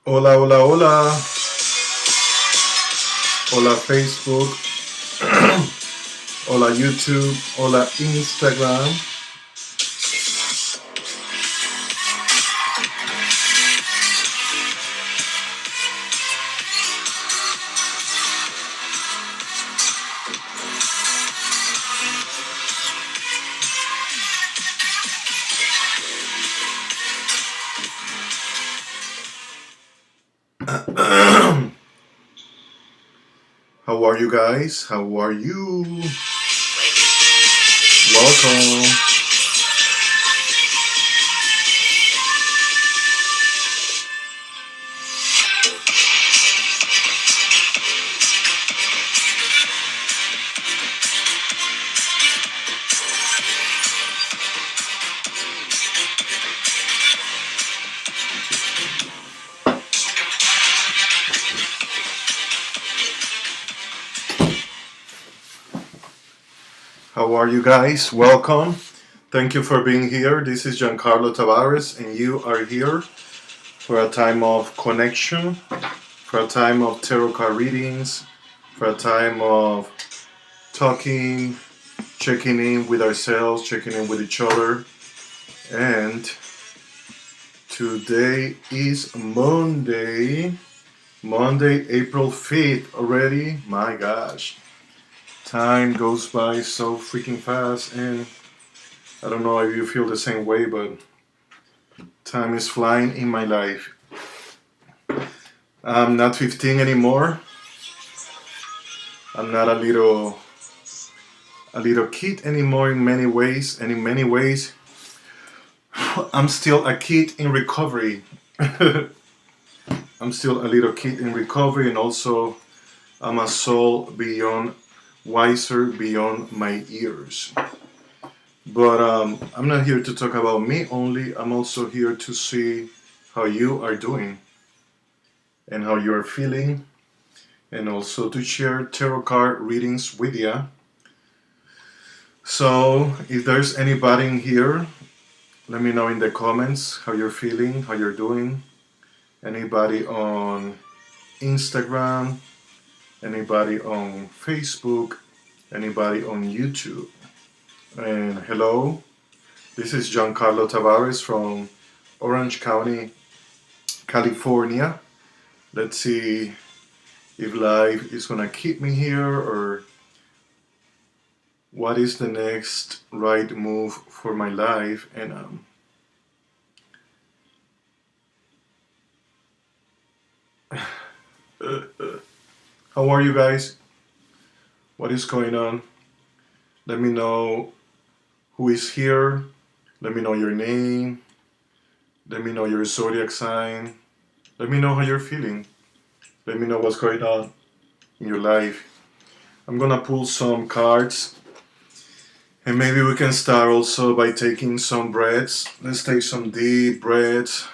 Hola, hola, hola. Hola Facebook. Hola YouTube. Hola Instagram. How are you guys? How are you? Welcome. How are you guys? Welcome. Thank you for being here. This is Giancarlo Tavares, and you are here for a time of connection, for a time of tarot card readings, for a time of talking, checking in with ourselves, checking in with each other. And today is Monday, April 5th already. My gosh. Time goes by so freaking fast, and I don't know if you feel the same way, but time is flying in my life. I'm not 15 anymore. I'm not a little kid anymore in many ways, and in many ways I'm still a kid in recovery. I'm still a little kid in recovery, and also I'm a soul beyond wiser beyond my years. But I'm not here to talk about me only. I'm also here to see how you are doing and how you are feeling, and also to share tarot card readings with you. So, if there's anybody in here, let me know in the comments how you're feeling, how you're doing. Anybody on Instagram, anybody on Facebook, anybody on YouTube. And hello, this is Giancarlo Tavares from Orange County, California. Let's see if life is gonna keep me here, or what is the next right move for my life. And how are you guys? What is going on? Let me know who is here. Let me know your name. Let me know your zodiac sign. Let me know how you're feeling. Let me know what's going on in your life. I'm gonna pull some cards, and maybe we can start also by taking some breaths. Let's take some deep breaths.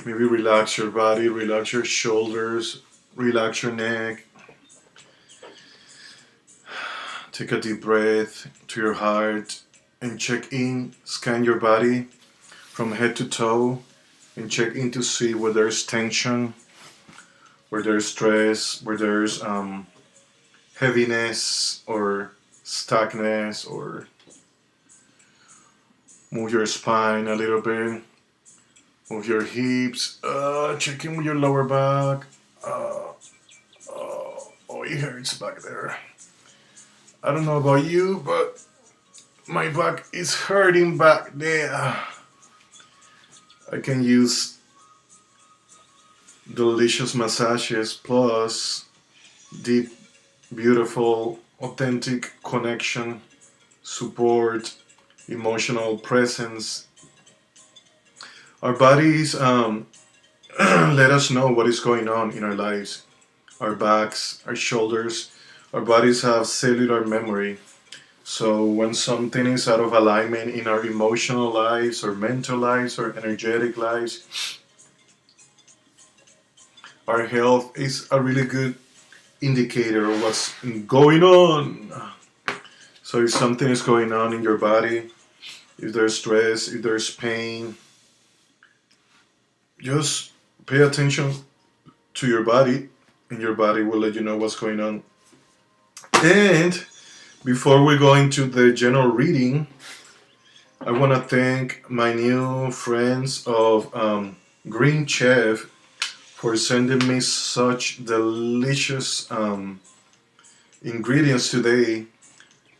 Maybe relax your body, relax your shoulders, relax your neck. Take a deep breath to your heart and check in, scan your body from head to toe, and check in to see where there's tension, where there's stress, where there's heaviness or stuckness, or move your spine a little bit, move your hips, check in with your lower back. Oh, it hurts back there. I don't know about you, but my back is hurting back there. I can use delicious massages plus deep, beautiful, authentic connection, support, emotional presence. Our bodies let us know what is going on in our lives. Our backs, our shoulders, our bodies have cellular memory. So when something is out of alignment in our emotional lives, or mental lives, or energetic lives, our health is a really good indicator of what's going on. So if something is going on in your body, if there's stress, if there's pain, just pay attention to your body, and your body will let you know what's going on. And before we go into the general reading, I want to thank my new friends of Green Chef for sending me such delicious ingredients today.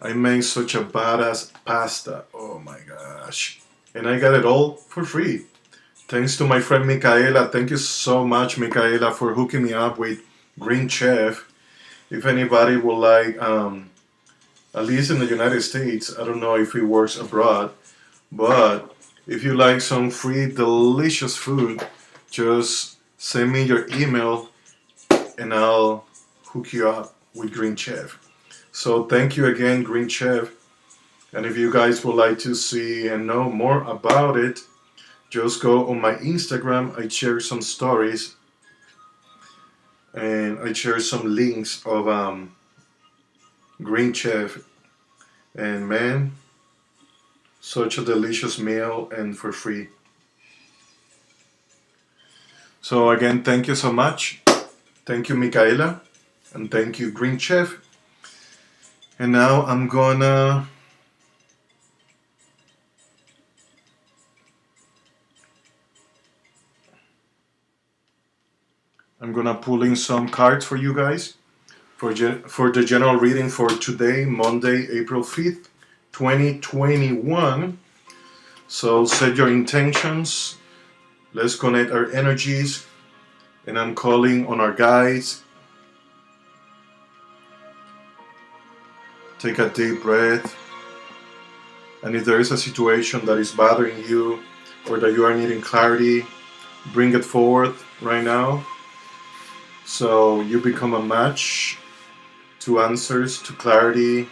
I made such a badass pasta. Oh my gosh. And I got it all for free. Thanks to my friend Micaela. Thank you so much, Micaela, for hooking me up with Green Chef. If anybody would like, at least in the United States, I don't know if it works abroad, but if you like some free delicious food, just send me your email and I'll hook you up with Green Chef. So thank you again, Green Chef. And if you guys would like to see and know more about it, just go on my Instagram. I share some stories and I share some links of Green Chef. And man, such a delicious meal and for free. So again, thank you so much. Thank you, Micaela. And thank you, Green Chef. And now I'm gonna pull in some cards for you guys for the general reading for today, Monday, April 5th, 2021. So set your intentions. Let's connect our energies. And I'm calling on our guides. Take a deep breath. And if there is a situation that is bothering you or that you are needing clarity, bring it forth right now. So you become a match to answers, to clarity,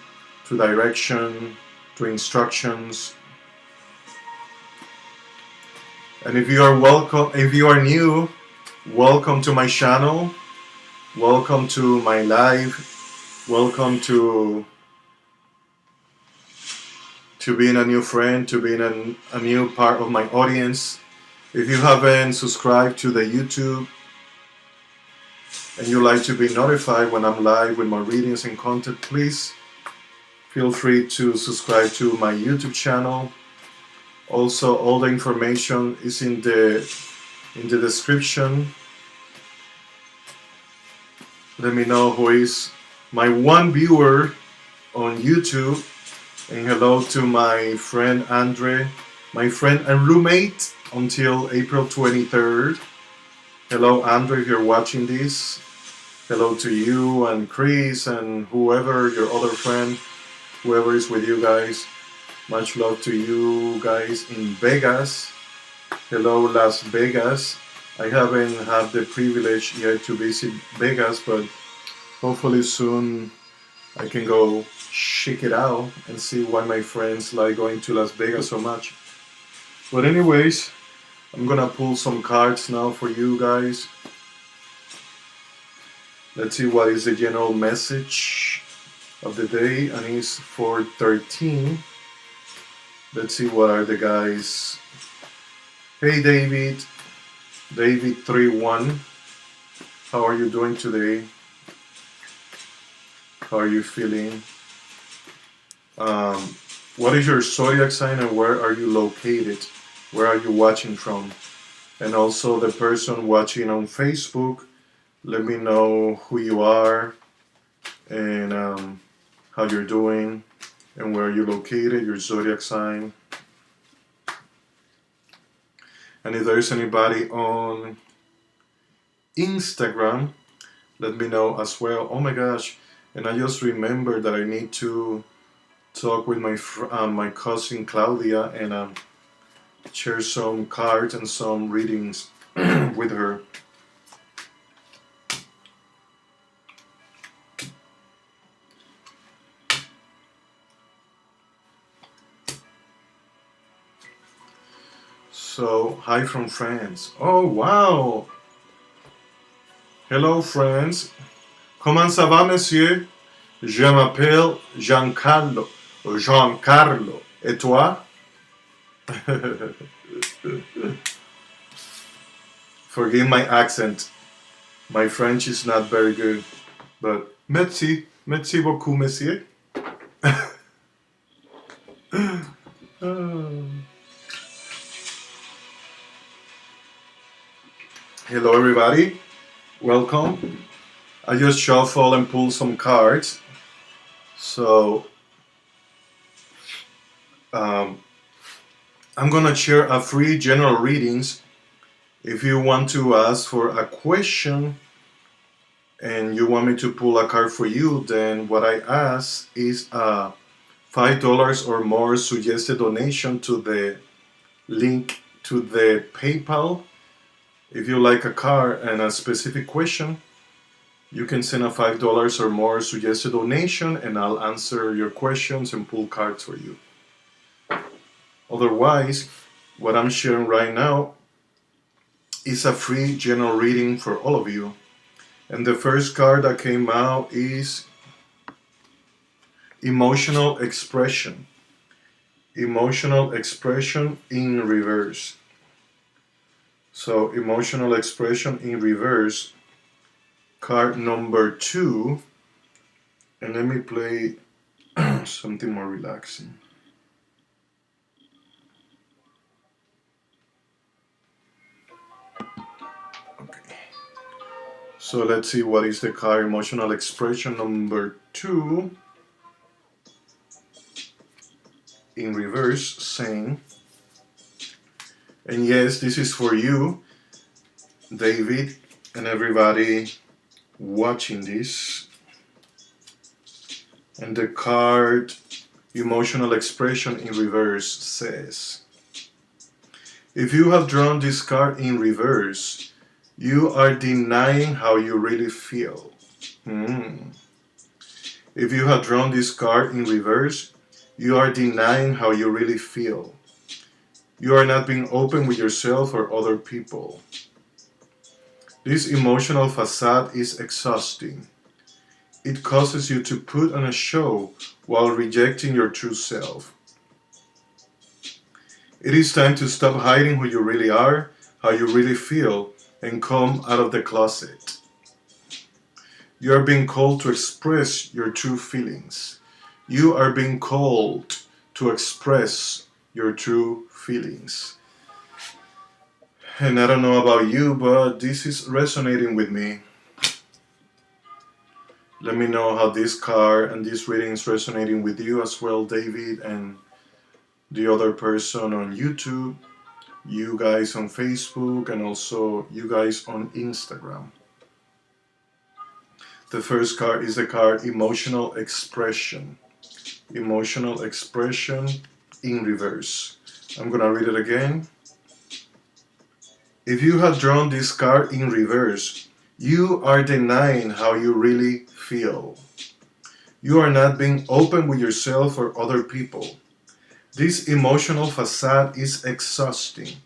to direction, to instructions. And if you are new, welcome to my channel. Welcome to my live. Welcome to being a new friend, to being a new part of my audience. If you haven't subscribed to the YouTube and you like to be notified when I'm live with my readings and content, please feel free to subscribe to my YouTube channel. Also, all the information is in the description. Let me know who is my one viewer on YouTube. And hello to my friend Andre, my friend and roommate until April 23rd. Hello Andre, if you're watching this. Hello to you and Chris and whoever, your other friend, whoever is with you guys. Much love to you guys in Vegas. Hello Las Vegas. I haven't had the privilege yet to visit Vegas, but hopefully soon I can go check it out and see why my friends like going to Las Vegas so much. But anyways, I'm gonna pull some cards now for you guys. Let's see what is the general message of the day, and it's for 13. Let's see what are the guys. Hey David, David 31. How are you doing today? How are you feeling? What is your zodiac sign and where are you located? Where are you watching from? And also the person watching on Facebook, let me know who you are and how you're doing and where you're located, your zodiac sign. And if there's anybody on Instagram, let me know as well. Oh my gosh. And I just remembered that I need to talk with my cousin Claudia and share some cards and some readings with her. So, hi from France. Oh wow! Hello France. Comment ça va, monsieur? Je m'appelle Giancarlo. Giancarlo. Et toi? Forgive my accent. My French is not very good, but merci beaucoup, monsieur. Hello, everybody. Welcome. I just shuffle and pull some cards. So, I'm gonna share a free general readings. If you want to ask for a question and you want me to pull a card for you, then what I ask is a $5 or more suggested donation to the link to the PayPal. If you like a card and a specific question, you can send a $5 or more suggested donation and I'll answer your questions and pull cards for you. Otherwise, what I'm sharing right now is a free general reading for all of you. And the first card that came out is Emotional Expression. Emotional Expression in reverse. So, Emotional Expression in reverse, card number 2. And let me play something more relaxing. Okay. So let's see what is the card Emotional Expression number 2 in reverse saying. And yes, this is for you, David, and everybody watching this. And the card Emotional Expression in reverse says, if you have drawn this card in reverse, you are denying how you really feel. If you have drawn this card in reverse, you are denying how you really feel. You are not being open with yourself or other people. This emotional facade is exhausting. It causes you to put on a show while rejecting your true self. It is time to stop hiding who you really are, how you really feel, and come out of the closet. You are being called to express your true feelings. You are being called to express your true feelings. And I don't know about you, but this is resonating with me. Let me know how this card and this reading is resonating with you as well, David, and the other person on YouTube, you guys on Facebook, and also you guys on Instagram. The first card is the card Emotional Expression. Emotional Expression in reverse. I'm gonna read it again. If you have drawn this card in reverse, you are denying how you really feel. You are not being open with yourself or other people. This emotional facade is exhausting.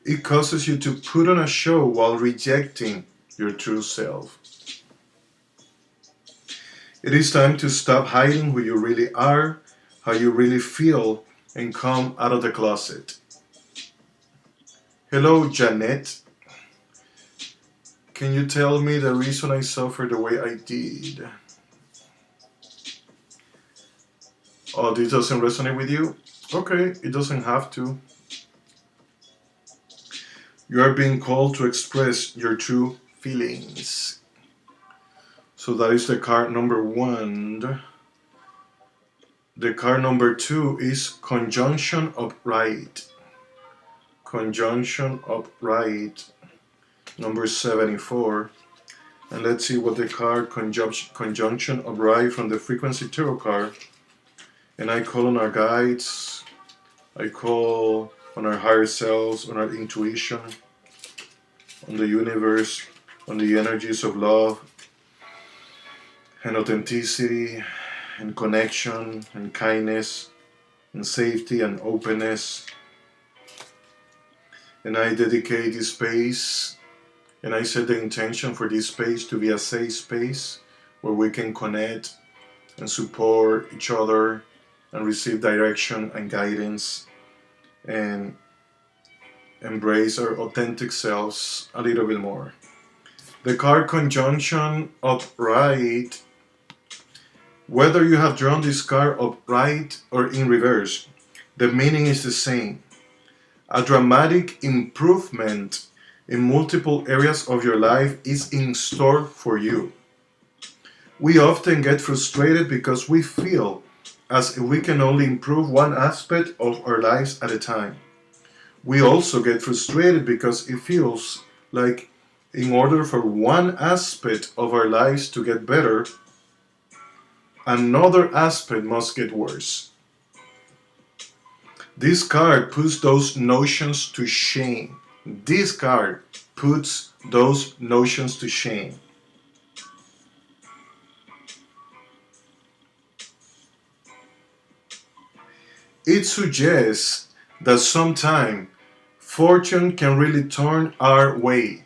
It causes you to put on a show while rejecting your true self. It is time to stop hiding who you really are, how you really feel, and come out of the closet. Hello, Janet. Can you tell me the reason I suffered the way I did? Oh, this doesn't resonate with you? Okay, it doesn't have to. You are being called to express your true feelings. So that is the card number 1. The card number 2 is Conjunction Upright. Conjunction Upright, number 74. And let's see what the card Conjunction Upright from the Frequency Tarot card. And I call on our guides, I call on our higher selves, on our intuition, on the universe, on the energies of love and authenticity and connection and kindness and safety and openness. And I dedicate this space and I set the intention for this space to be a safe space where we can connect and support each other and receive direction and guidance and embrace our authentic selves a little bit more. The card conjunction upright, whether you have drawn this card upright or in reverse, the meaning is the same. A dramatic improvement in multiple areas of your life is in store for you. We often get frustrated because we feel as if we can only improve one aspect of our lives at a time. We also get frustrated because it feels like in order for one aspect of our lives to get better, another aspect must get worse. This card puts those notions to shame. This card puts those notions to shame. It suggests that sometimes fortune can really turn our way,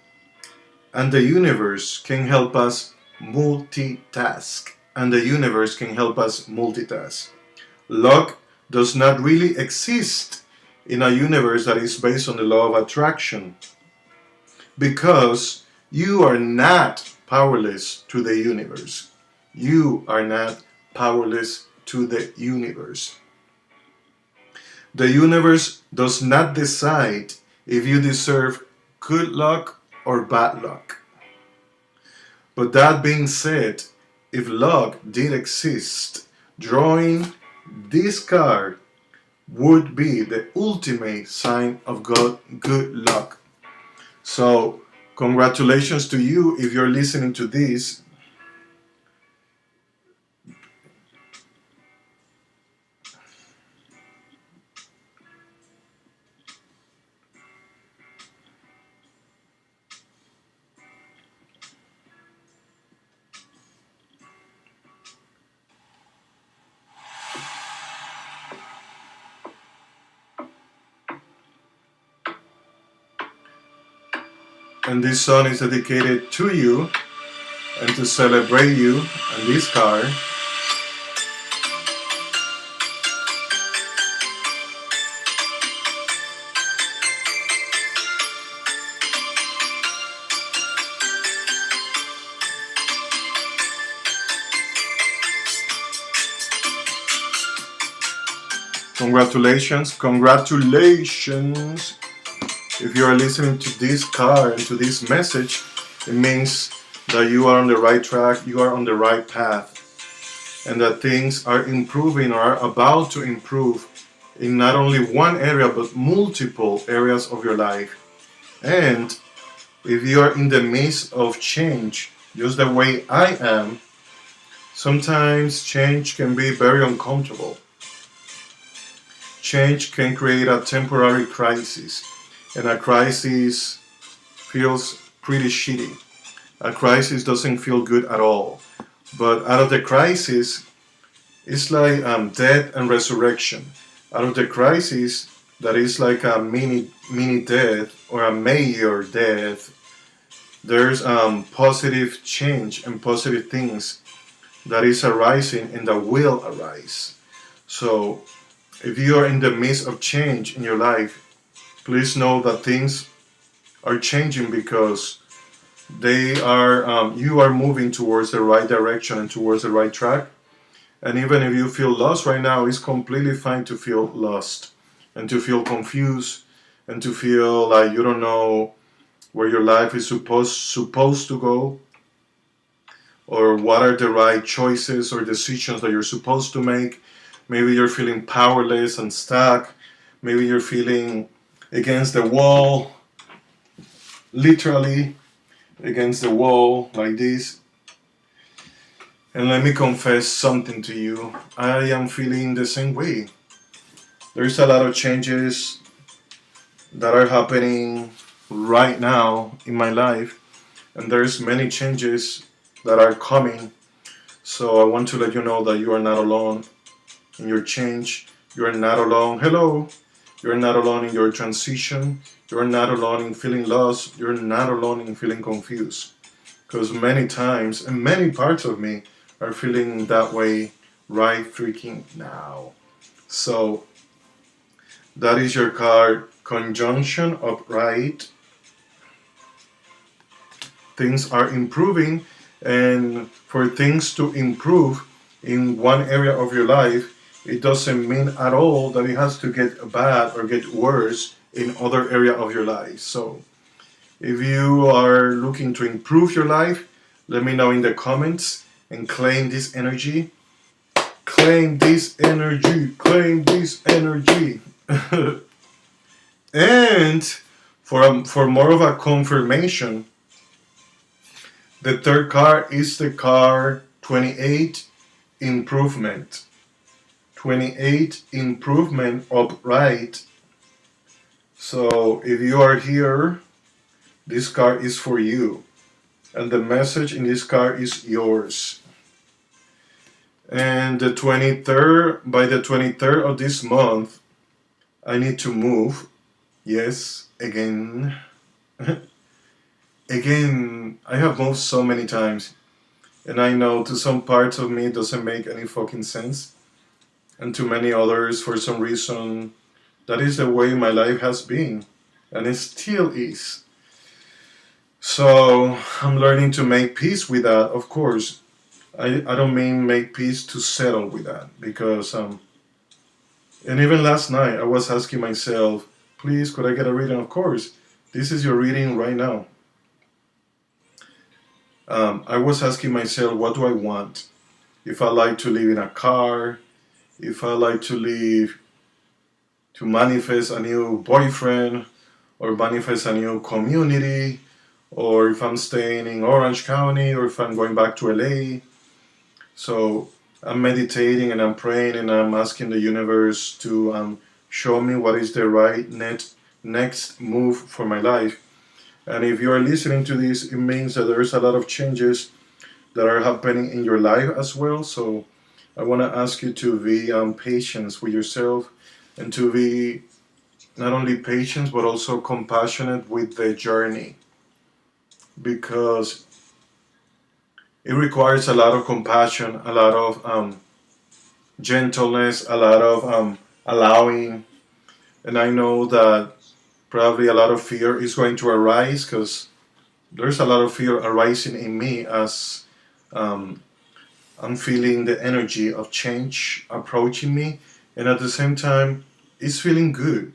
and the universe can help us multitask. And the universe can help us multitask. Luck does not really exist in a universe that is based on the law of attraction, because you are not powerless to the universe. You are not powerless to the universe. The universe does not decide if you deserve good luck or bad luck. But that being said, if luck did exist, drawing this card would be the ultimate sign of good luck. So, congratulations to you if you're listening to this. And this song is dedicated to you and to celebrate you and this card. Congratulations, congratulations. If you are listening to this card and to this message, it means that you are on the right track, you are on the right path, and that things are improving or are about to improve in not only one area but multiple areas of your life. And if you are in the midst of change, just the way I am, sometimes change can be very uncomfortable. Change can create a temporary crisis, and a crisis feels pretty shitty. A crisis doesn't feel good at all. But out of the crisis, it's like death and resurrection. Out of the crisis, that is like a mini death or a major death, there's positive change and positive things that is arising and that will arise. So if you are in the midst of change in your life, please know that things are changing because they are you are moving towards the right direction and towards the right track. And even if you feel lost right now, it's completely fine to feel lost and to feel confused and to feel like you don't know where your life is supposed to go, or what are the right choices or decisions that you're supposed to make. Maybe you're feeling powerless and stuck. Maybe you're feeling against the wall, literally against the wall like this. And let me confess something to you. I am feeling the same way. There's a lot of changes that are happening right now in my life, and there's many changes that are coming. So I want to let you know that you are not alone in your change. You are not alone. Hello. You're not alone in your transition. You're not alone in feeling lost. You're not alone in feeling confused. Because many times, and many parts of me are feeling that way right freaking now. So that is your card conjunction upright. Things are improving, and for things to improve in one area of your life, it doesn't mean at all that it has to get bad or get worse in other area of your life. So if you are looking to improve your life, let me know in the comments and claim this energy. Claim this energy. Claim this energy. And for more of a confirmation, the third card is the card 28, improvement. 28, improvement, upright. So if you are here, this card is for you. And the message in this card is yours. And the 23rd, by the 23rd of this month, I need to move. Yes, again. Again, I have moved so many times. And I know to some parts of me it doesn't make any fucking sense. And to many others, for some reason, that is the way my life has been. And it still is. So I'm learning to make peace with that, of course. I don't mean make peace to settle with that. Because, and even last night I was asking myself, please, could I get a reading? Of course, this is your reading right now. I was asking myself, what do I want? If I like to live in a car, if I like to live, to manifest a new boyfriend, or manifest a new community, or if I'm staying in Orange County, or if I'm going back to LA. So I'm meditating and I'm praying and I'm asking the universe to show me what is the right next move for my life. And if you are listening to this, it means that there's a lot of changes that are happening in your life as well. So I want to ask you to be patient with yourself and to be not only patient but also compassionate with the journey, because it requires a lot of compassion, a lot of gentleness, a lot of allowing. And I know that probably a lot of fear is going to arise, because there's a lot of fear arising in me as I'm feeling the energy of change approaching me. And at the same time, it's feeling good,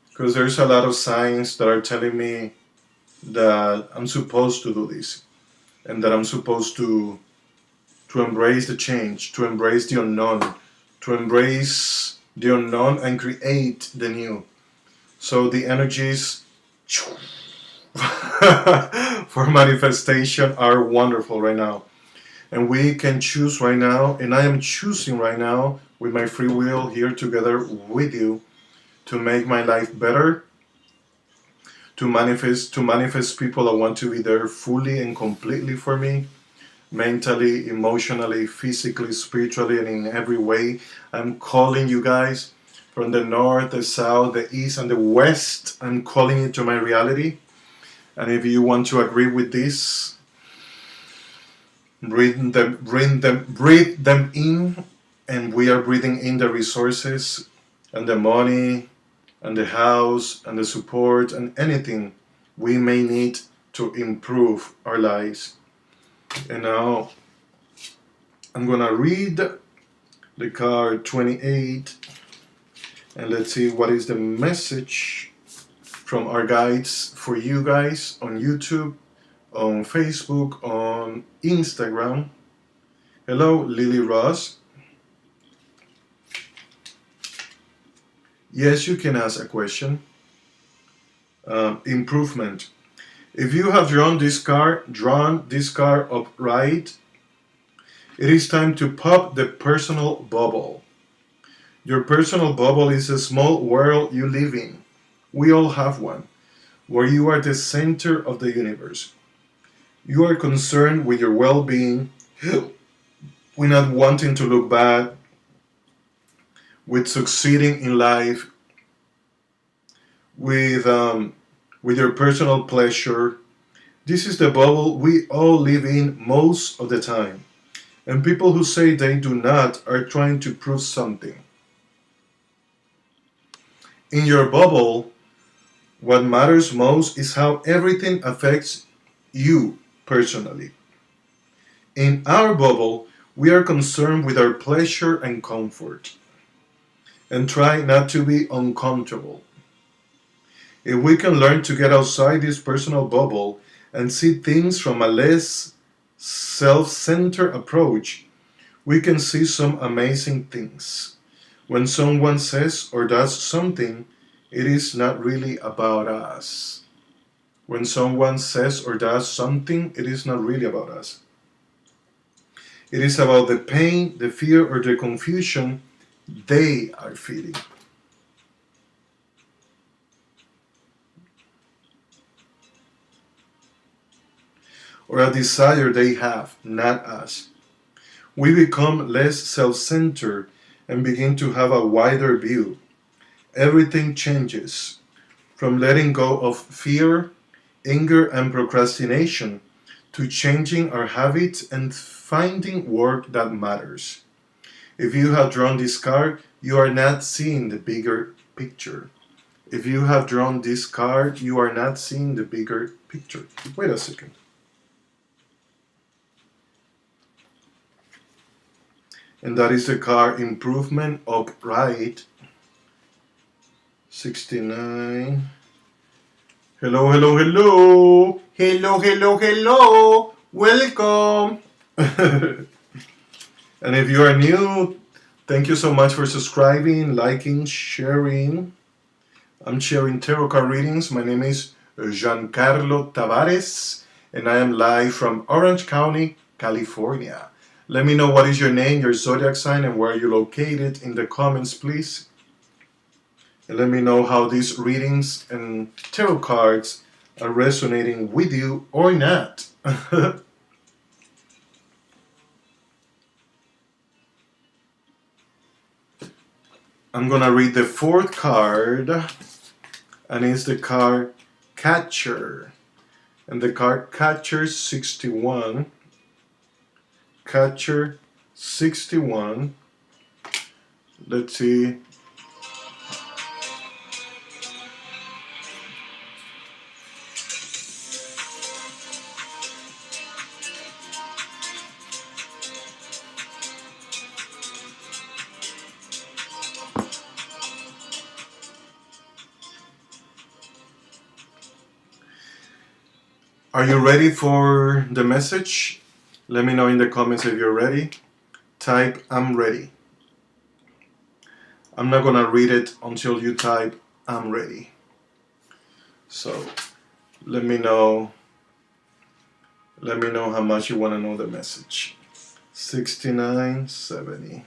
because there's a lot of signs that are telling me that I'm supposed to do this, and that I'm supposed to embrace the change, to embrace the unknown, to embrace the unknown and create the new. So the energies for manifestation are wonderful right now. And we can choose right now, and I am choosing right now with my free will here together with you to make my life better, to manifest people that want to be there fully and completely for me, mentally, emotionally, physically, spiritually, and in every way. I'm calling you guys from the north, the south, the east, and the west. I'm calling it to my reality. And if you want to agree with this, breathe them in, and we are breathing in the resources and the money and the house and the support and anything we may need to improve our lives. And now I'm gonna read the card 28, and let's see what is the message from our guides for you guys on YouTube, on Facebook, on Instagram. Hello, Lily Ross. Yes, you can ask a question. Improvement. If you have drawn this card upright, it is time to pop the personal bubble. Your personal bubble is a small world you live in. We all have one, where you are the center of the universe. You are concerned with your well-being, with not wanting to look bad, with succeeding in life, with your personal pleasure. This is the bubble we all live in most of the time. And people who say they do not are trying to prove something. In your bubble, What matters most is how everything affects you personally. In our bubble, we are concerned with our pleasure and comfort and try not to be uncomfortable. If we can learn to get outside this personal bubble and see things from a less self centered approach, we can see some amazing things. When someone says or does something, it is not really about us. When someone says or does something, it is not really about us. It is about the pain, the fear, or the confusion they are feeling. Or a desire they have, not us. We become less self centered and begin to have a wider view. Everything changes from letting go of fear, anger, and procrastination to changing our habits and finding work that matters. If you have drawn this card, you are not seeing the bigger picture. If you have drawn this card, you are not seeing the bigger picture. Wait a second. And that is the card Improvement Upright 69. Hello, hello, hello. Hello, hello, hello. Welcome. And if you are new, thank you so much for subscribing, liking, sharing. I'm sharing tarot card readings. My name is Giancarlo Tavares, and I am live from Orange County, California. Let me know what is your name, your zodiac sign, and where you're located in the comments, please. And let me know how these readings and tarot cards are resonating with you or not. I'm gonna read the fourth card, and it's the card Catcher. And the card Catcher 61. Catcher 61. Let's see. Are you ready for the message? Let me know in the comments if you're ready. Type I'm ready. I'm not gonna read it until you type I'm ready. So let me know how much you want to know the message. 6970.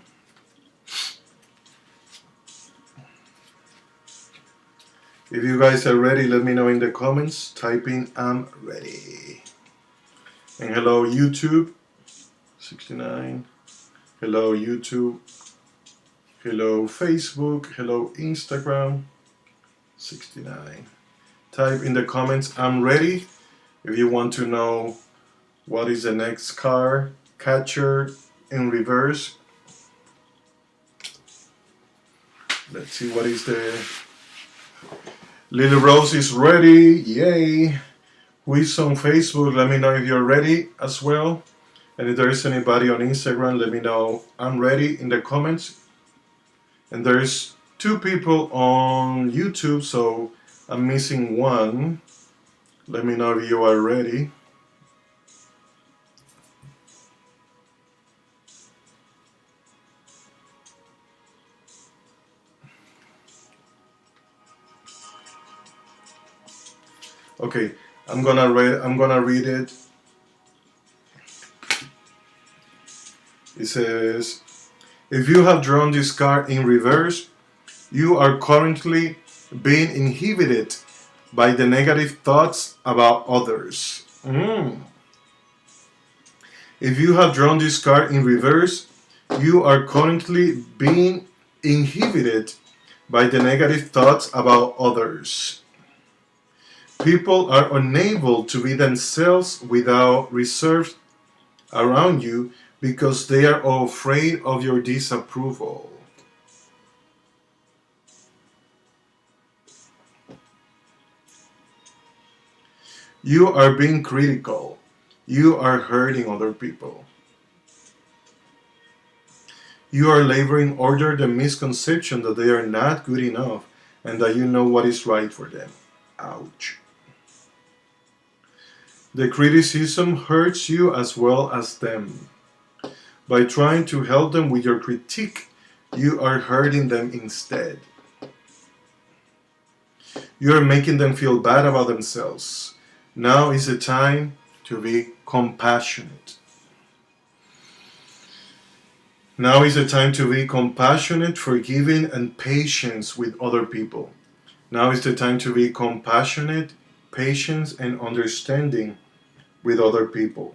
If you guys are ready, let me know in the comments. Typing I'm ready. And hello YouTube. 69. Hello YouTube. Hello Facebook. Hello Instagram. 69. Type in the comments I'm ready if you want to know what is the next card. Catcher in reverse. Let's see what is the... Lily Rose is ready. Yay. Who is on Facebook? Let me know if you're ready as well. And if there is anybody on Instagram, let me know I'm ready in the comments. And there's 2 people on YouTube, so I'm missing one. Let me know if you are ready. Okay, I'm gonna read it. It says, if you have drawn this card in reverse, you are currently being inhibited by the negative thoughts about others. If you have drawn this card in reverse, you are currently being inhibited by the negative thoughts about others. People are unable to be themselves without reserve around you because they are afraid of your disapproval. You are being critical. You are hurting other people. You are laboring under the misconception that they are not good enough and that you know what is right for them. Ouch. The criticism hurts you as well as them. By trying to help them with your critique, you are hurting them instead. You are making them feel bad about themselves. Now is the time to be compassionate. Now is the time to be compassionate, forgiving, and patient with other people. Now is the time to be compassionate, patient, and understanding with other people.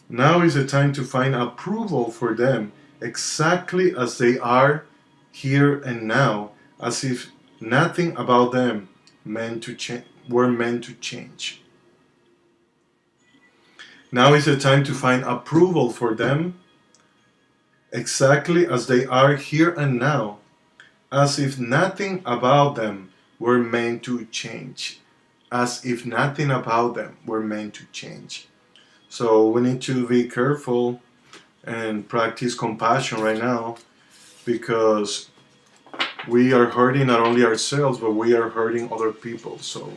Now is the time to find approval for them exactly as they are here and now, as if nothing about them were meant to change. Now is the time to find approval for them exactly as they are here and now, as if nothing about them were meant to change. As if nothing about them were meant to change. So we need to be careful and practice compassion right now, because we are hurting not only ourselves, but we are hurting other people. So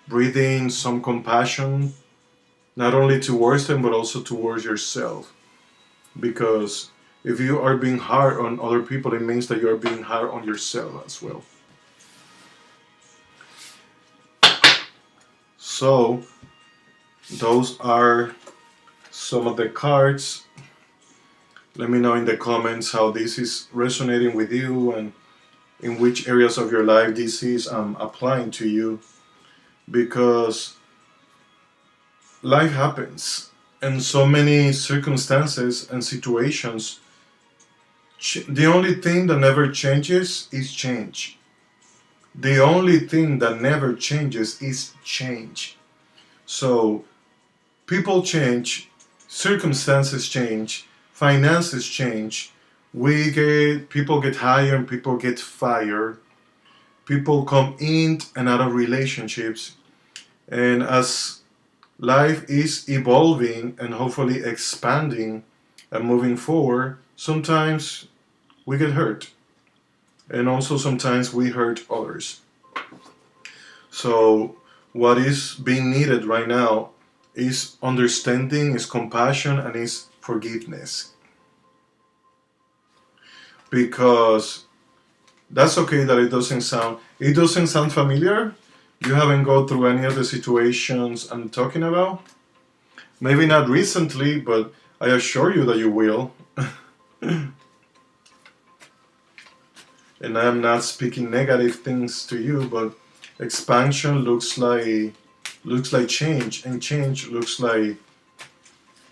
breathe in some compassion, not only towards them, but also towards yourself. Because if you are being hard on other people, it means that you are being hard on yourself as well. So those are some of the cards. Let me know in the comments how this is resonating with you and in which areas of your life this is applying to you, because life happens and so many circumstances and situations. The only thing that never changes is change. The only thing that never changes is change. So people change, circumstances change, finances change. People get hired and people get fired. People come in and out of relationships. And as life is evolving and hopefully expanding and moving forward, sometimes we get hurt. And also sometimes we hurt others. So what is being needed right now is understanding, is compassion, and is forgiveness. Because that's okay that it doesn't sound familiar. You haven't gone through any of the situations I'm talking about. Maybe not recently, but I assure you that you will. And I'm not speaking negative things to you, but expansion looks like change, and change looks like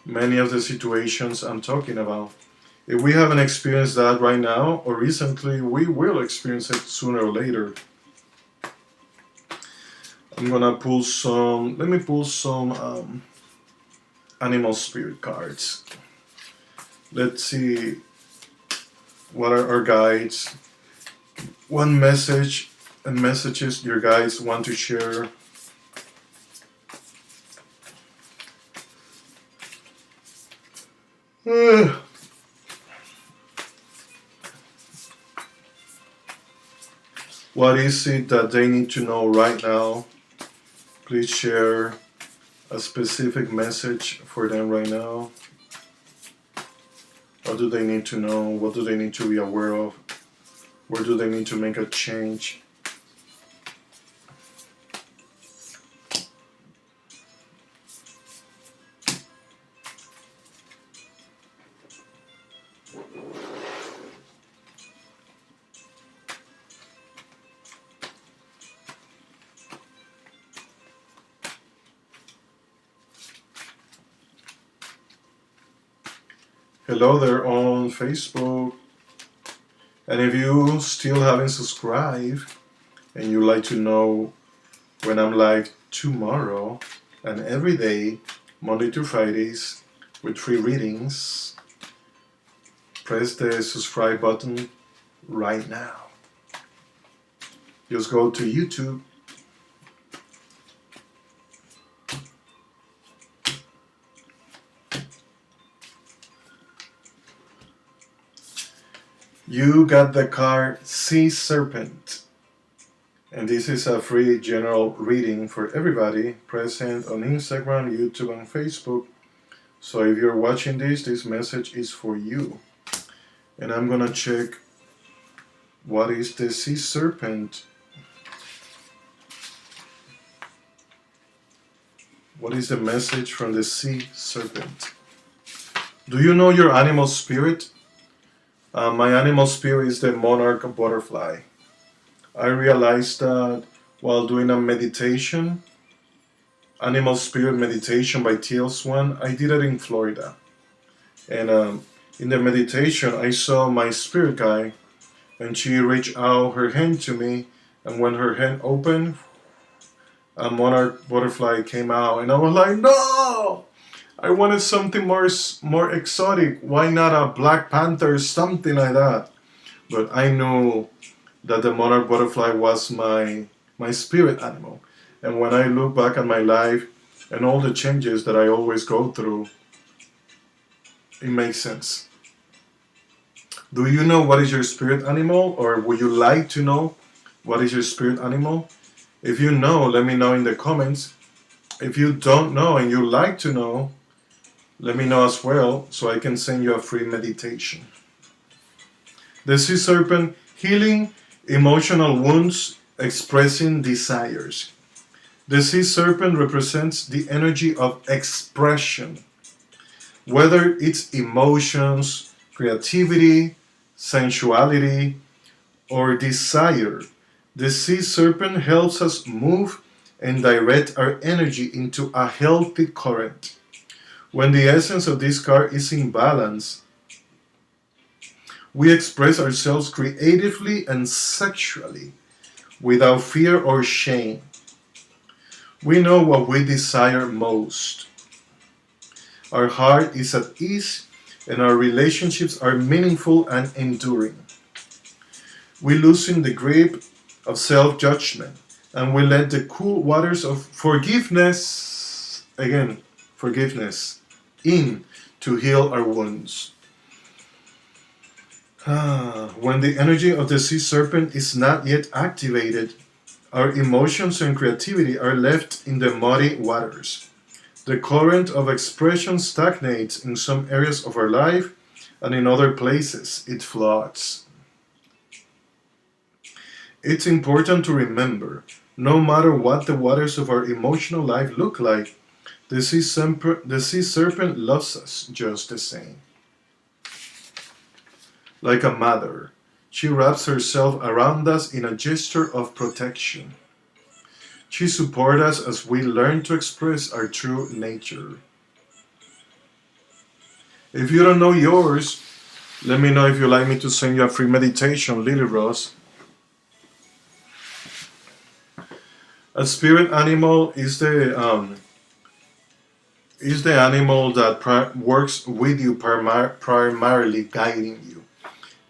many of the situations I'm talking about. If we haven't experienced that right now or recently, we will experience it sooner or later. I'm gonna pull some. Let me pull some animal spirit cards. Let's see what are our guides. One message and messages your guides want to share. What is it that they need to know right now? Please share a specific message for them right now. What do they need to know? What do they need to be aware of? Where do they need to make a change? Hello there on Facebook. And if you still haven't subscribed and you'd like to know when I'm live tomorrow and every day, Monday to Fridays, with free readings, press the subscribe button right now. Just go to YouTube You got the card Sea Serpent. And this is a free general reading for everybody present on Instagram, YouTube, and Facebook. So if you're watching this message is for you. And I'm gonna check what is the Sea Serpent. What is the message from the Sea Serpent? Do you know your animal spirit? My animal spirit is the monarch butterfly. I realized that while doing a meditation, animal spirit meditation by Teal Swan, I did it in Florida. And in the meditation, I saw my spirit guide, and she reached out her hand to me, and when her hand opened, a monarch butterfly came out, and I was like, no! I wanted something more exotic. Why not a Black Panther, something like that? But I knew that the monarch butterfly was my spirit animal. And when I look back at my life and all the changes that I always go through, it makes sense. Do you know what is your spirit animal, or would you like to know what is your spirit animal? If you know, let me know in the comments. If you don't know and you like to know, let me know as well so I can send you a free meditation. The Sea Serpent, healing emotional wounds, expressing desires. The Sea Serpent represents the energy of expression, whether it's emotions, creativity, sensuality, or desire. The Sea Serpent helps us move and direct our energy into a healthy current. When the essence of this card is in balance, we express ourselves creatively and sexually without fear or shame. We know what we desire most. Our heart is at ease and our relationships are meaningful and enduring. We loosen the grip of self-judgment and we let the cool waters of forgiveness, in to heal our wounds. When the energy of the Sea Serpent is not yet activated, our emotions and creativity are left in the muddy waters. The current of expression stagnates in some areas of our life, and in other places it floods. It's important to remember, no matter what the waters of our emotional life look like, the Sea Serpent loves us just the same. Like a mother, she wraps herself around us in a gesture of protection. She supports us as we learn to express our true nature. If you don't know yours, let me know if you'd like me to send you a free meditation, Lily Rose. A spirit animal is the animal that works with you, primarily guiding you.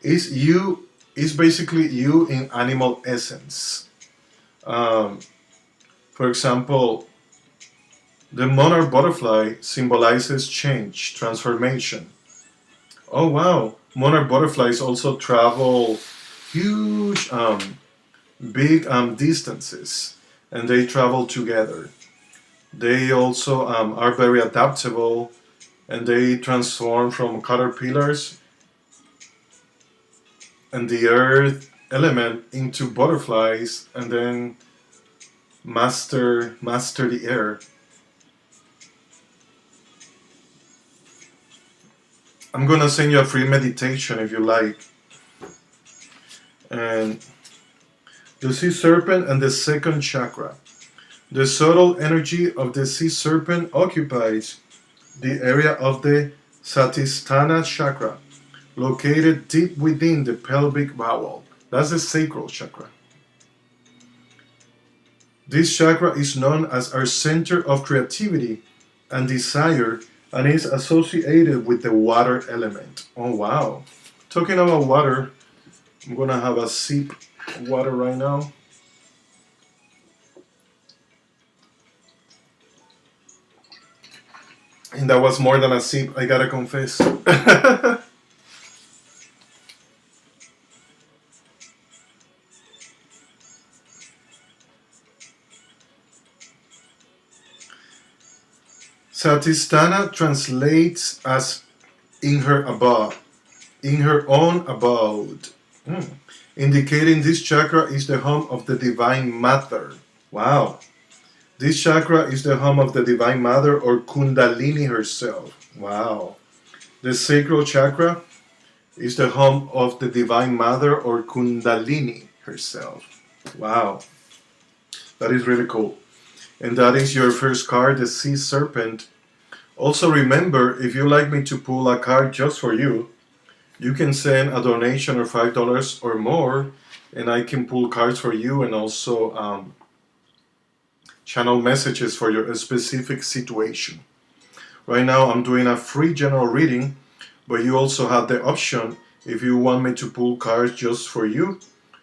Is basically you in animal essence. For example, the monarch butterfly symbolizes change, transformation. Oh wow, monarch butterflies also travel huge, big distances, and they travel together. They also are very adaptable, and they transform from caterpillars and the earth element into butterflies, and then master the air. I'm gonna send you a free meditation if you like. And the Sea Serpent and the second chakra. The subtle energy of the Sea Serpent occupies the area of the Satisthana chakra, located deep within the pelvic bowel. That's the sacral chakra. This chakra is known as our center of creativity and desire and is associated with the water element. Oh wow. Talking about water, I'm gonna have a sip of water right now. And that was more than a sip, I gotta confess. Satisthana translates as in her abode, in her own abode, indicating this chakra is the home of the Divine Mother. Wow. This chakra is the home of the Divine Mother or Kundalini herself. Wow. The sacral chakra is the home of the Divine Mother or Kundalini herself. Wow. That is really cool. And that is your first card, the Sea Serpent. Also remember, if you like me to pull a card just for you, you can send a donation of $5 or more, and I can pull cards for you and also channel messages for your specific situation. Right now I'm doing a free general reading, but you also have the option, if you want me to pull cards just for you,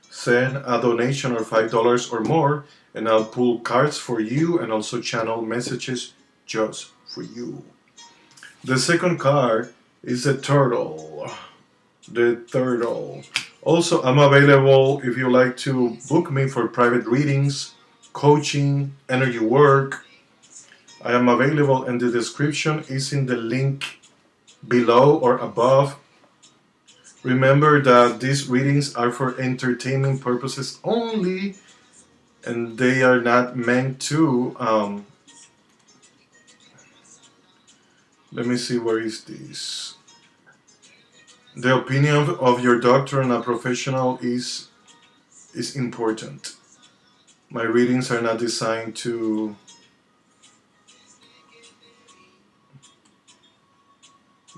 send a donation of $5 or more, and I'll pull cards for you and also channel messages just for you. The second card is a turtle. The turtle. Also, I'm available if you like to book me for private readings, coaching, energy work. I am available, and the description is in the link below or above. Remember that these readings are for entertainment purposes only, and they are not meant to let me see, where is this? The opinion of your doctor and a professional is important. My readings are not designed to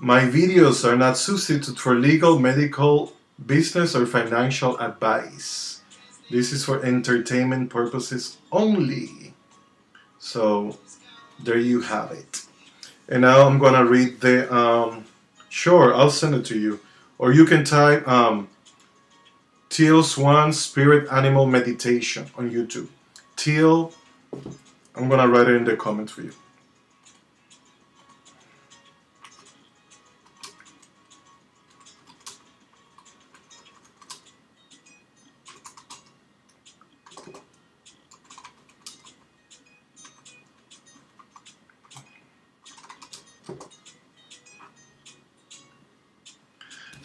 My videos are not substitute for legal, medical, business, or financial advice. This is for entertainment purposes only. So, there you have it. And now I'm gonna read the, sure, I'll send it to you. Or you can type Teal Swan Spirit Animal Meditation on YouTube. Teal, I'm gonna write it in the comments for you.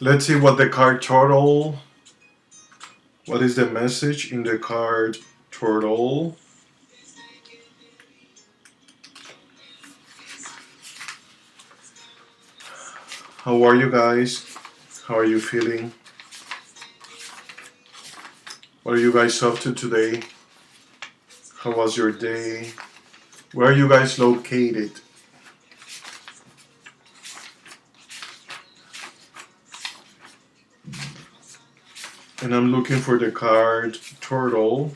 Let's see what the card turtle. What is the message in the card turtle? How are you guys? How are you feeling? What are you guys up to today? How was your day? Where are you guys located? And I'm looking for the card turtle.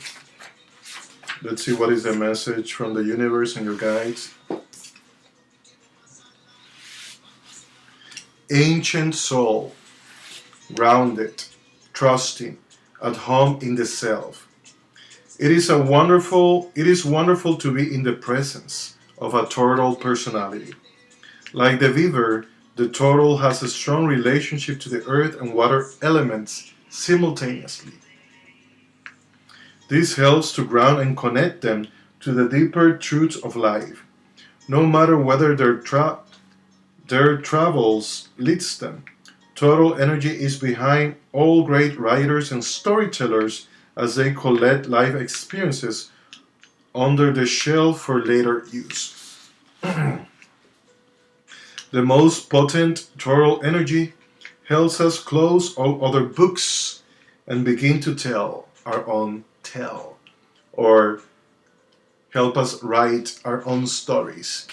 Let's see what is the message from the universe and your guides. Ancient soul, grounded, trusting, at home in the self. It is wonderful to be in the presence of a turtle personality. Like the beaver, the turtle has a strong relationship to the earth and water elements simultaneously. This helps to ground and connect them to the deeper truths of life, no matter whether their travels leads them. Total energy is behind all great writers and storytellers as they collect life experiences under the shell for later use. The most potent total energy helps us close all other books and begin to tell our own tale, or help us write our own stories.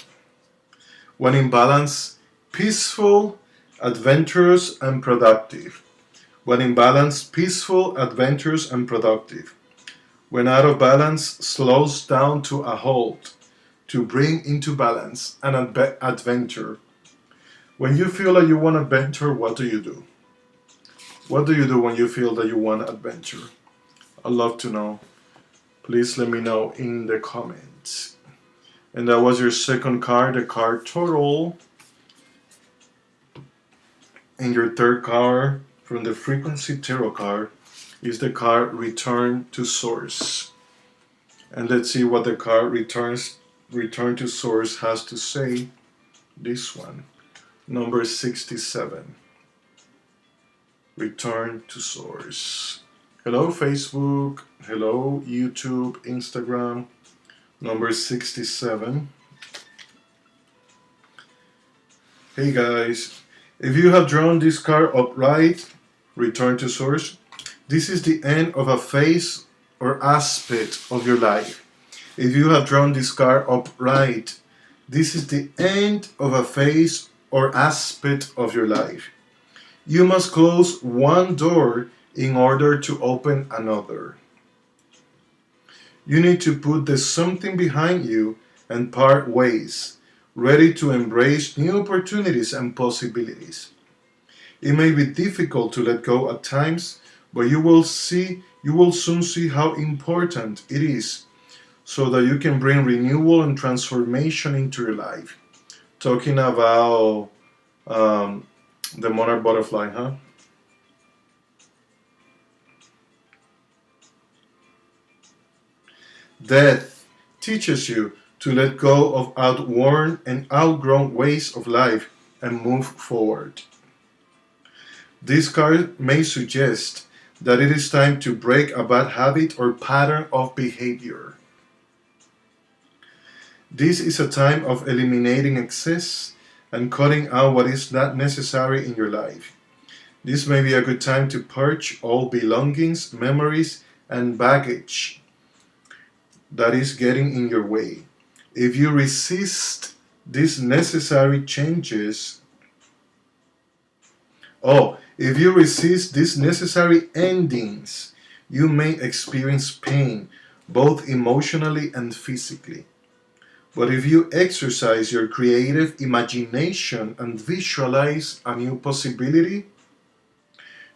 When in balance, peaceful, adventurous, and productive. When in balance, peaceful, adventurous, and productive. When out of balance, slows down to a halt to bring into balance an adventure. When you feel like you want adventure, what do you do? What do you do when you feel that you want adventure? I'd love to know. Please let me know in the comments. And that was your second card, the card turtle. And your third card from the Frequency Tarot card is the card Return to Source. And let's see what the card Return to Source has to say This one, number 67. Return to source. Hello Facebook, hello YouTube, Instagram. Number 67. Hey guys, if you have drawn this card upright, return to source, this is the end of a phase or aspect of your life. If you have drawn this card upright, this is the end of a phase or aspect of your life. You must close one door in order to open another. You need to put the something behind you and part ways, ready to embrace new opportunities and possibilities. It may be difficult to let go at times, but you will soon see how important it is so that you can bring renewal and transformation into your life. Talking about the monarch butterfly, huh? Death teaches you to let go of outworn and outgrown ways of life and move forward. This card may suggest that it is time to break a bad habit or pattern of behavior. This is a time of eliminating excess and cutting out what is not necessary in your life. This may be a good time to purge all belongings, memories, and baggage that is getting in your way. If you resist these necessary changes, if you resist these necessary endings, you may experience pain, both emotionally and physically. But if you exercise your creative imagination and visualize a new possibility,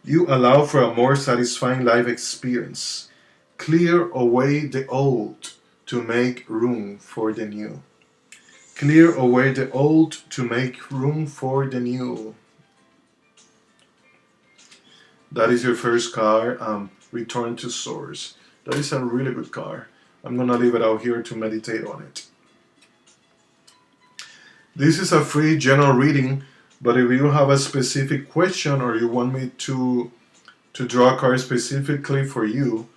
you allow for a more satisfying life experience. Clear away the old to make room for the new. Clear away the old to make room for the new. That is your first card, Return to Source. That is a really good card. I'm going to leave it out here to meditate on it. This is a free general reading, but if you have a specific question or you want me to draw a card specifically for you,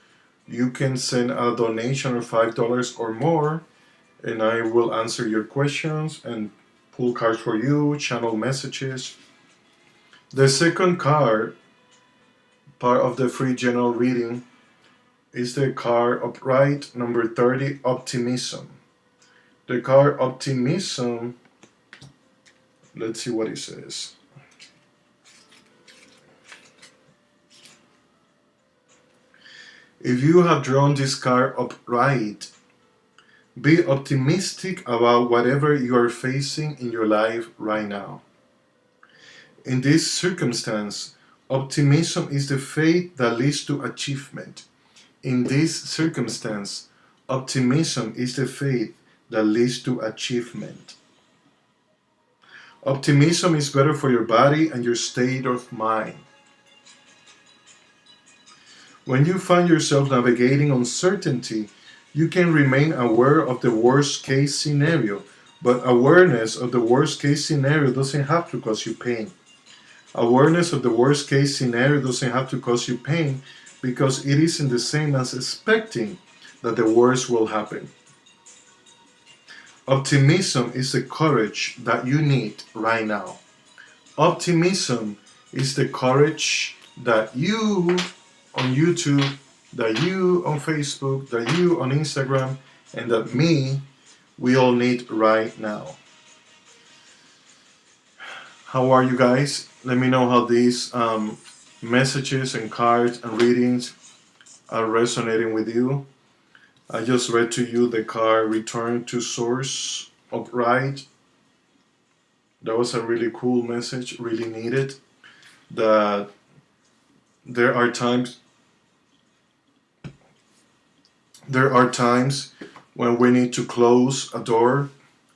you can send a donation of $5 or more, and I will answer your questions and pull cards for you, channel messages. The second card, part of the free general reading, is the card upright, number 30, Optimism. The card Optimism, let's see what it says. If you have drawn this card upright, be optimistic about whatever you are facing in your life right now. In this circumstance, optimism is the faith that leads to achievement. In this circumstance, optimism is the faith that leads to achievement. Optimism is better for your body and your state of mind. When you find yourself navigating uncertainty, you can remain aware of the worst case scenario, but awareness of the worst case scenario doesn't have to cause you pain. Awareness of the worst case scenario doesn't have to cause you pain because it isn't the same as expecting that the worst will happen. Optimism is the courage that you need right now. Optimism is the courage that you on YouTube, that you on Facebook, that you on Instagram, and that we all need right now. How are you guys? Let me know how these messages and cards and readings are resonating with you. I just read to you the card Return to Source upright. That was a really cool message, really needed. That there are times when we need to close a door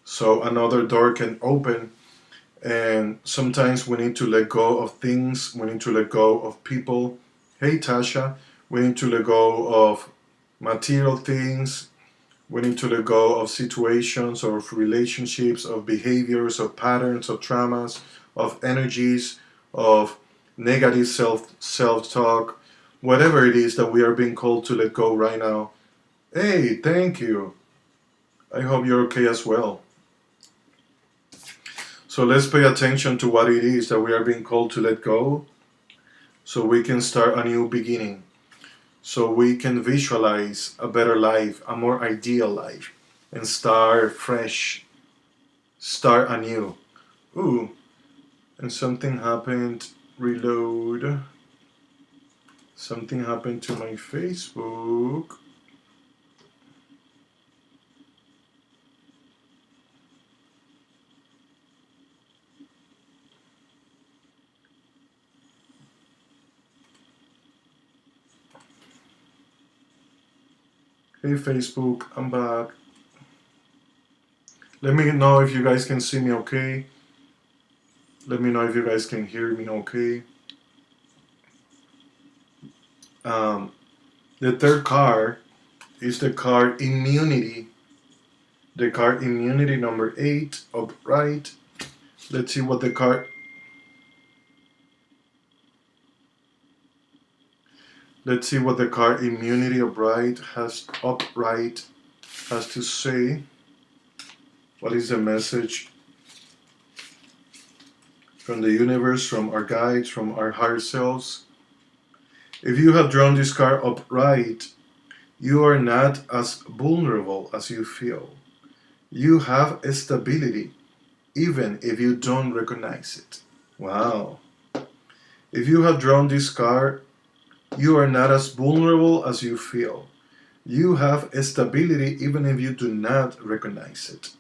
so another door can open, and sometimes we need to let go of things, we need to let go of people. Hey Tasha, we need to let go of material things, We need to let go of situations, of relationships, of behaviors, of patterns, of traumas, of energies, of negative self-talk, whatever it is that we are being called to let go right now. Hey, thank you. I hope you're okay as well. So let's pay attention to what it is that we are being called to let go, so we can start a new beginning, so we can visualize a better life, a more ideal life, and start fresh, start anew. Ooh, and something happened. Reload. Something happened to my Facebook. Hey Facebook, I'm back. Let me know if you guys can see me okay. Let me know if you guys can hear me okay. The third card is the card Immunity. The card Immunity number 8, upright. Let's see what the card... Let's see what the card Immunity upright has to say. What is the message from the universe, from our guides, from our higher selves? If you have drawn this card upright, you are not as vulnerable as you feel. You have a stability, even if you don't recognize it. Wow. If you have drawn this card, you are not as vulnerable as you feel. You have a stability, even if you do not recognize it.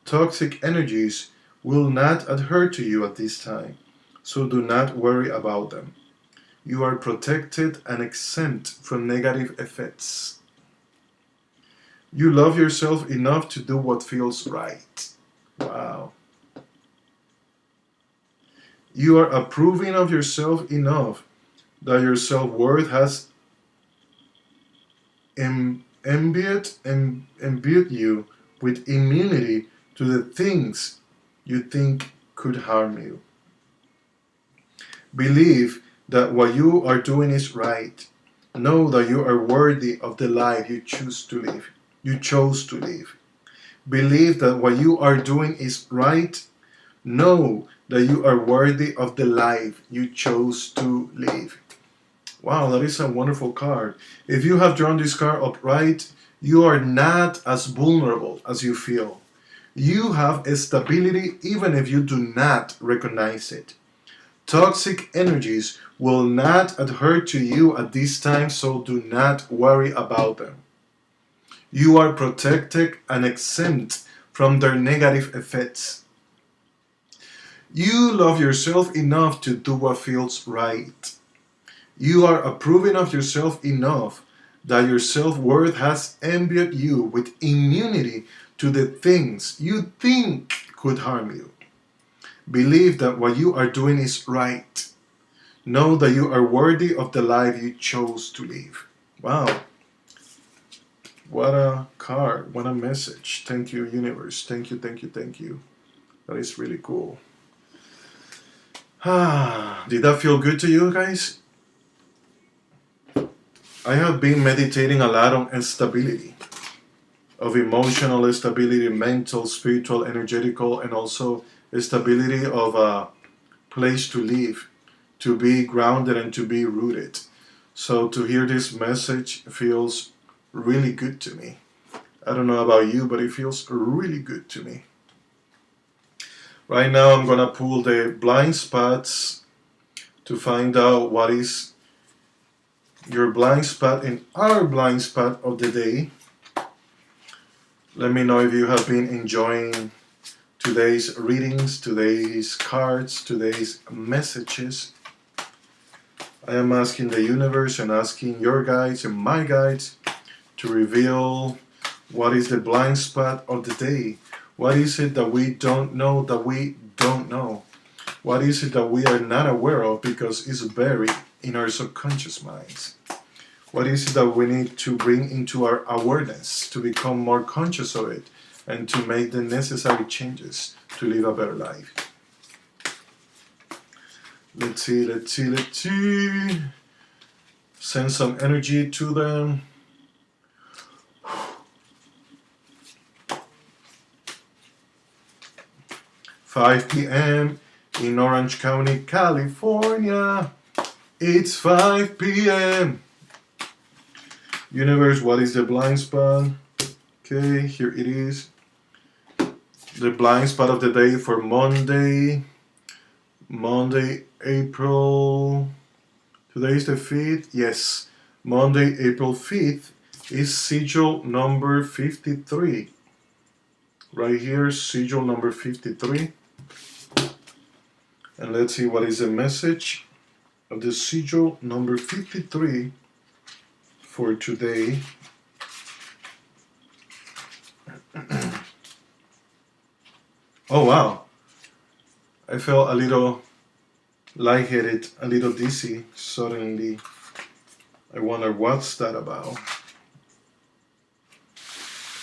Toxic energies will not adhere to you at this time, so do not worry about them. You are protected and exempt from negative effects. You love yourself enough to do what feels right. Wow. You are approving of yourself enough that your self-worth has imbued you with immunity to the things you think could harm you. Believe that what you are doing is right. Know that you are worthy of the life you chose to live. Believe that what you are doing is right. Know that you are worthy of the life you chose to live. Wow, that is a wonderful card. If you have drawn this card upright, you are not as vulnerable as you feel. You have a stability even if you do not recognize it. Toxic energies will not adhere to you at this time, so do not worry about them. You are protected and exempt from their negative effects. You love yourself enough to do what feels right. You are approving of yourself enough that your self-worth has imbued you with immunity to the things you think could harm you. Believe that what you are doing is right. Know that you are worthy of the life you chose to live. Wow. What a card. What a message. Thank you, universe. Thank you, thank you, thank you. That is really cool. Did that feel good to you guys? I have been meditating a lot on stability, of emotional stability, mental, spiritual, energetical, and also stability of a place to live, to be grounded and to be rooted. So to hear this message feels really good to me. I don't know about you, but it feels really good to me. Right now I'm gonna pull the blind spots to find out what is your blind spot and our blind spot of the day. Let me know if you have been enjoying today's readings, today's cards, today's messages. I am asking the universe and asking your guides and my guides to reveal what is the blind spot of the day. What is it that we don't know that we don't know? What is it that we are not aware of because it's buried in our subconscious minds? What is it that we need to bring into our awareness to become more conscious of it and to make the necessary changes to live a better life? Let's see. Send some energy to them. "5 p.m. in Orange County, California. It's 5 p.m. Universe, what is the blind spot? Okay, here it is. The blind spot of the day for Monday, April. Today is the 5th. Yes, Monday, April 5th is sigil number 53. Right here, sigil number 53. And let's see what is the message of the sigil number 53 for today. Oh wow, I felt a little lightheaded, a little dizzy suddenly. I wonder what's that about.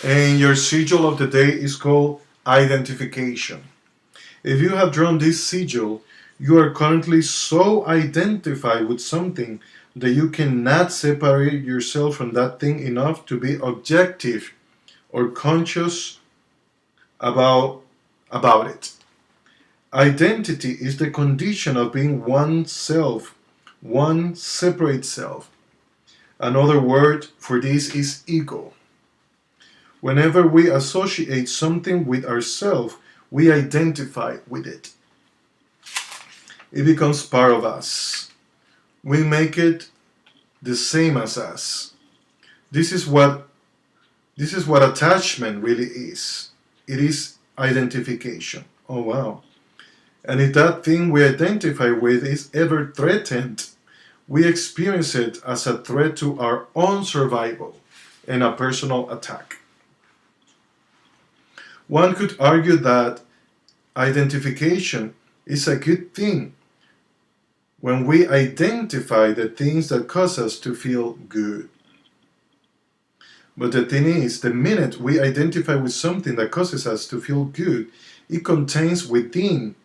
And your sigil of the day is called identification. If you have drawn this sigil, you are currently so identified with something that you cannot separate yourself from that thing enough to be objective or conscious about it. Identity is the condition of being oneself, one separate self. Another word for this is ego. Whenever we associate something with ourselves, we identify with it. It becomes part of us. We make it the same as us. This is what attachment really is. It is identification. Oh wow. And if that thing we identify with is ever threatened, we experience it as a threat to our own survival and a personal attack. One could argue that identification is a good thing when we identify the things that cause us to feel good. But the thing is, the minute we identify with something that causes us to feel good, it contains within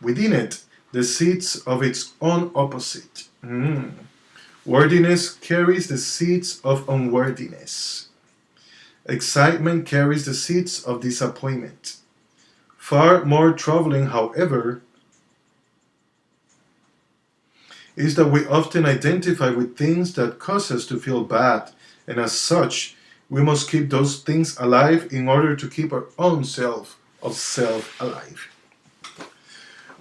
it the seeds of its own opposite. Worthiness carries the seeds of unworthiness. Excitement carries the seeds of disappointment. Far more troubling, however, is that we often identify with things that cause us to feel bad, and as such, we must keep those things alive in order to keep our own self alive.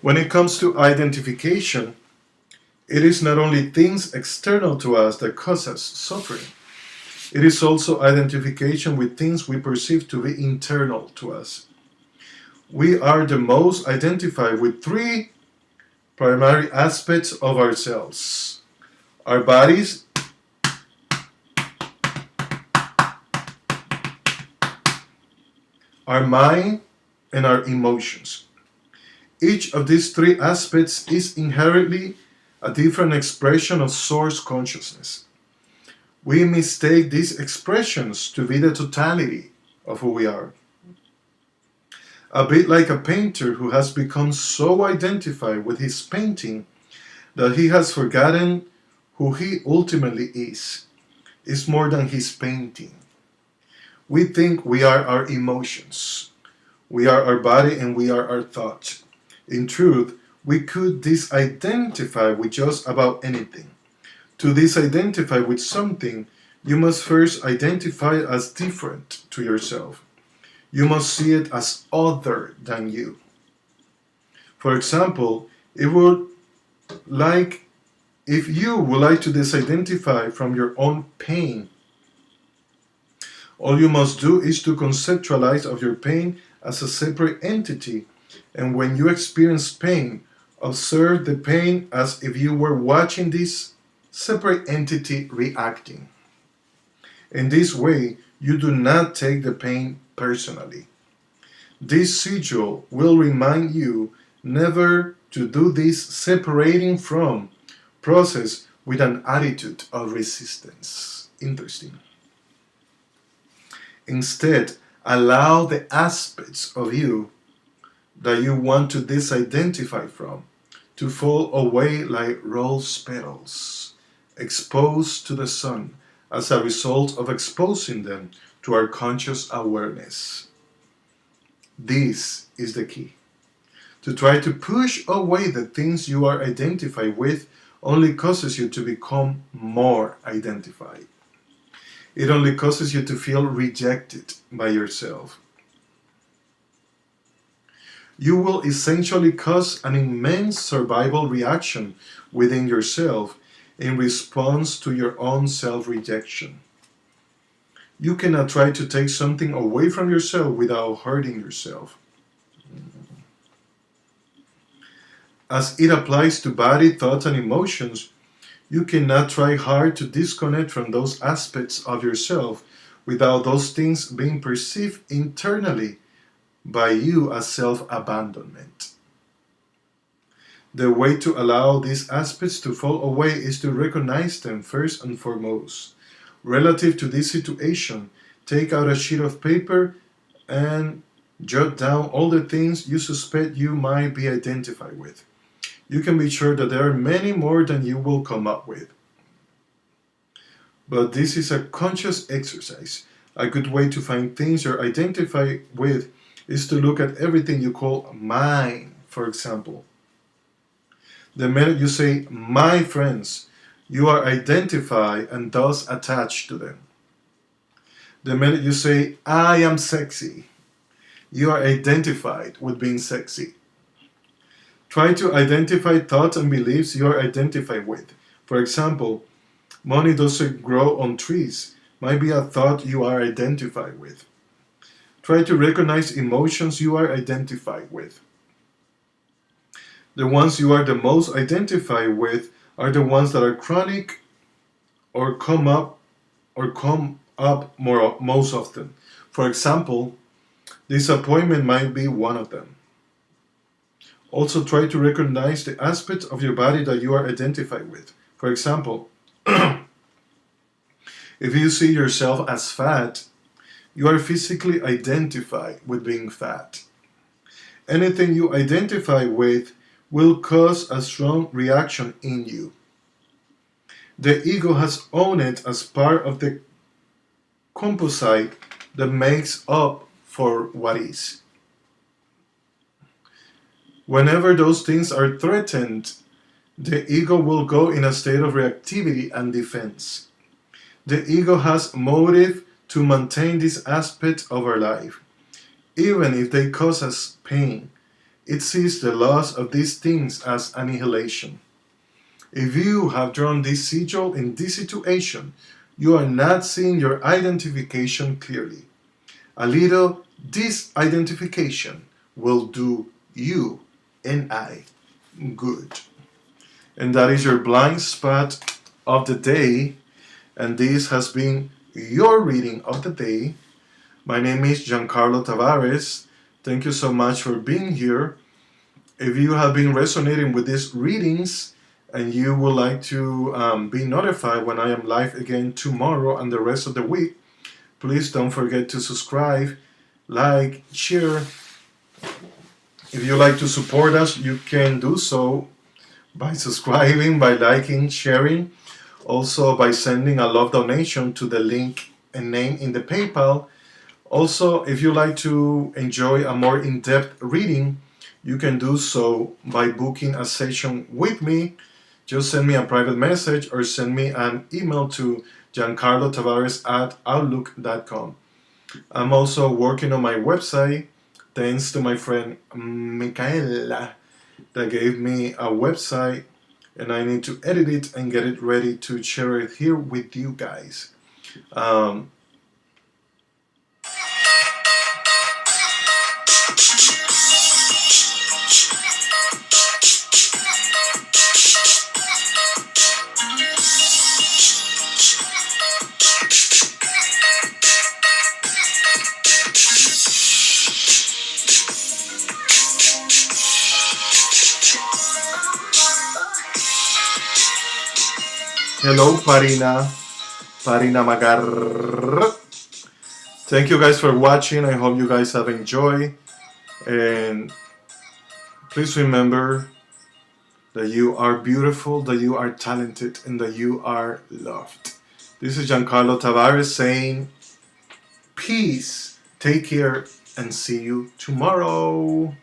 When it comes to identification, it is not only things external to us that cause us suffering. It is also identification with things we perceive to be internal to us. We are the most identified with three primary aspects of ourselves: our bodies, our mind, and our emotions. Each of these three aspects is inherently a different expression of source consciousness. We mistake these expressions to be the totality of who we are. A bit like a painter who has become so identified with his painting that he has forgotten who he ultimately is. It's more than his painting. We think we are our emotions. We are our body and we are our thoughts. In truth, we could disidentify with just about anything. To disidentify with something, you must first identify it as different to yourself. You must see it as other than you. For example, if you would like to disidentify from your own pain, all you must do is to conceptualize of your pain as a separate entity, and when you experience pain, observe the pain as if you were watching this separate entity reacting. In this way, you do not take the pain personally. This sigil will remind you never to do this separating from process with an attitude of resistance. Interesting. Instead, allow the aspects of you that you want to disidentify from to fall away like rose petals, exposed to the sun as a result of exposing them to our conscious awareness. This is the key. To try to push away the things you are identified with only causes you to become more identified. It only causes you to feel rejected by yourself. You will essentially cause an immense survival reaction within yourself in response to your own self-rejection. You cannot try to take something away from yourself without hurting yourself. As it applies to body, thoughts, and emotions, you cannot try hard to disconnect from those aspects of yourself without those things being perceived internally by you as self-abandonment. The way to allow these aspects to fall away is to recognize them first and foremost. Relative to this situation, take out a sheet of paper and jot down all the things you suspect you might be identified with. You can be sure that there are many more than you will come up with. But this is a conscious exercise. A good way to find things you're identified with is to look at everything you call mine, for example. The minute you say, my friends, you are identified and thus attached to them. The minute you say, I am sexy, you are identified with being sexy. Try to identify thoughts and beliefs you are identified with. For example, money doesn't grow on trees might be a thought you are identified with. Try to recognize emotions you are identified with. The ones you are the most identified with are the ones that are chronic or come up most often. For example, disappointment might be one of them. Also try to recognize the aspects of your body that you are identified with. For example, if you see yourself as fat, you are physically identified with being fat. Anything you identify with will cause a strong reaction in you. The ego has owned it as part of the composite that makes up for what is. Whenever those things are threatened, the ego will go in a state of reactivity and defense. The ego has motive to maintain this aspect of our life. Even if they cause us pain, it sees the loss of these things as annihilation. If you have drawn this sigil in this situation, you are not seeing your identification clearly. A little disidentification will do you and I good. And that is your blind spot of the day. And this has been your reading of the day. My name is Giancarlo Tavares. Thank you so much for being here. If you have been resonating with these readings and you would like to be notified when I am live again tomorrow and the rest of the week, please don't forget to subscribe, like, share. If you like to support us, you can do so by subscribing, by liking, sharing, also by sending a love donation to the link and name in the PayPal. Also, if you like to enjoy a more in-depth reading, you can do so by booking a session with me. Just send me a private message or send me an email to giancarlotavares@outlook.com. I'm also working on my website, thanks to my friend Micaela that gave me a website, and I need to edit it and get it ready to share it here with you guys. Hello, Parina Magar. Thank you guys for watching. I hope you guys have enjoyed. And please remember that you are beautiful, that you are talented, and that you are loved. This is Giancarlo Tavares saying peace. Take care and see you tomorrow.